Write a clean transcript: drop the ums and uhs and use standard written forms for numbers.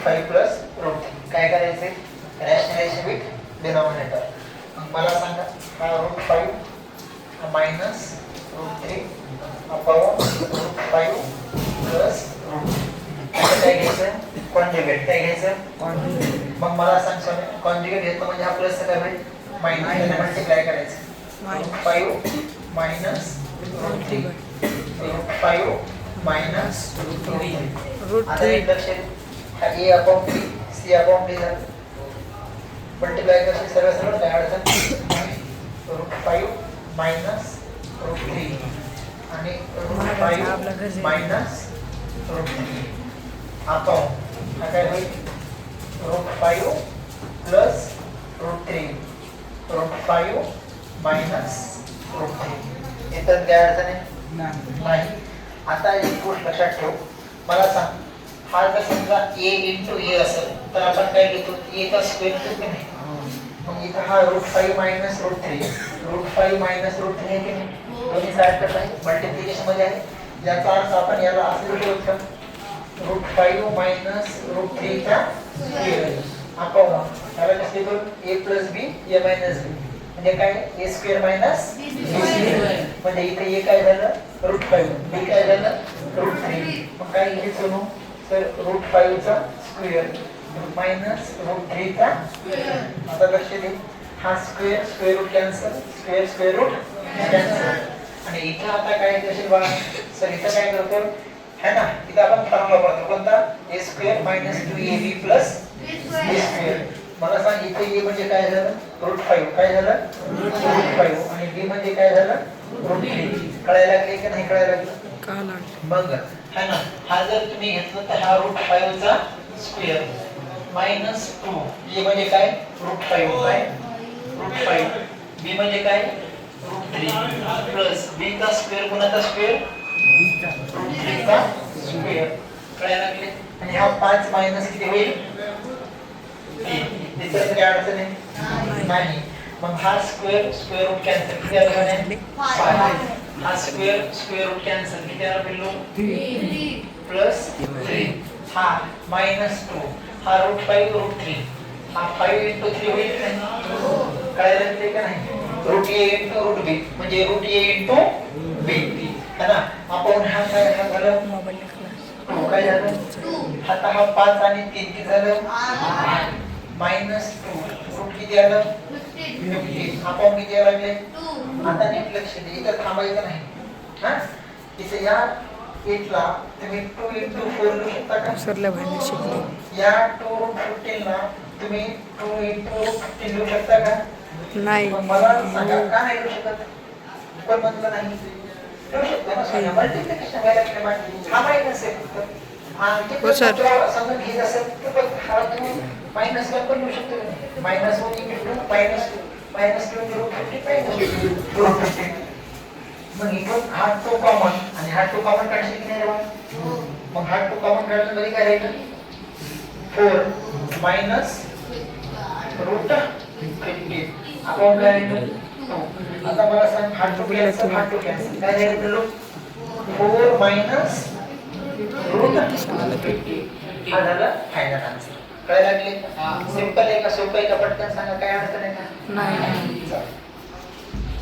√5 plus √3 काय करायचे रॅशनलाइजेशन with denominator. मला सांगा हा √5 मायनस √3 अपॉन √5 प्लस काय घ्यायचं कॉन्जुगेट काय घ्यायचं. मग मला सांग स्वामी कॉन्जुगेट घेतलं म्हणजे हा प्लस काय होईल मायनस मल्टिप्लाय करायचं √5 मायनस √3 √5 मायनस √3 आता एक लक्षात a upon b c upon d झालं मल्टिप्लाय करशील सर्व सर्व काय अडचण √5 मायनस √3 आणि √5 मायनस √3 अपॉन काय होईल √5 प्लस √3 √5 मायनस √3 इतर काय अडचण आहे नाही. आता एक गोष्ट लक्षात ठेव मला सांग हा जर समजा a इंटू a असेल तर आपण काय घेतो a चा स्क्वेअर किती नाही. मग इथं हा √5 मायनस √3 √5 मायनस √3 आहे की नाही दोन्ही साईड कसं आहे मल्टिप्लिकेशन मध्ये आहे. याचा अर्थ आपण याला असं लिहू शकतो √5 मायनस √3 चा स्क्वेअर आपण याला कसं लिहू a plus b a minus b म्हणजे काय a square minus b square म्हणजे इथे a काय झालं √5 b काय झालं √3 मग काय लिहायचं सोनू तर √5 चा स्क्वेअर मायनस √3 चा स्क्वेअर. आता लक्ष दे हा square square root cancel square square root cancel आणि इथं आता काय असेल बघा सर इथं काय करतो है ना इथं आपण फॉर्म्युला वापरतो कोणता a square minus 2ab plus b square. मला सांग इथे a म्हणजे काय झालं √5 काय झालं √5 आणि b म्हणजे काय झालं √3 कळायला लागले की नाही कळायला लागलं मग है ना हा जर तुम्ही घेतलं तर हा √5 चा स्क्वेअर मायनस 2 a म्हणजे काय √5 काय √5 b म्हणजे काय √3 प्लस b चा स्क्वेअर कोणाचा स्क्वेअर √3 चा स्क्वेअर कळायला लागले. आणि हा 5 मायनस किती होईल 3 इतर काही अडचण नाही. मग हा स्क्वेअर स्क्वेअर रूट कॅन्सल किती आलं म्हणे 5 हा स्क्वेअर स्क्वेअर रूट कॅन्सल किती आलं बिल्लो 3 प्लस 3 हा मायनस 2 हा √5 √3 हा 5 इंटू 3 होईल काय लागते का नाही √a इंटू √b म्हणजे √a इंटू b है ना. आपण हा काय हा झालं काय झालं आता हा 5 आणि 3 किती झालं मायनस 2 रूट किती आलं 15 आपण किती यायला लागले 2. आता नीट लक्ष दे इथं थांबायचं नाही हा इथे या 8 ला तुम्ही 2 इंटू 4 लिहू शकता का सरल्या भांडे शिकले या 2√15 ला तुम्ही 2 इंटू 15 लिहू शकता का नाही. मला सांगा का नाही लिहू शकत पण म्हणलं नाही लिहू शकतो ना सांगा मल्टिप्लिकेशन व्हायला लागले माहिती हा मायनस आहे फक्त समजून घ्यायचं असेल तर हा तुम्ही मायनस वन पण लिहू शकतो मायनस 1 इंटू मायनस 2 मायनस 2 √15 मग इथून हा 2 कॉमन आणि हा 2 कॉमन काढशील की नाही रे मग हा 2 कॉमन काढलं तरी काय राहील 4 मायनस √15 आपण काय राहील 2. आता मला सांग हा 2 कॅन्सल हा 2 कॅन्सल काय राहील 4 मायनस √15 हा झाला फायनल आन्सर. कळायला लागले सिंपल आहे का सोपं आहे का पटकन सांगा काय अडचण आहे का नाही.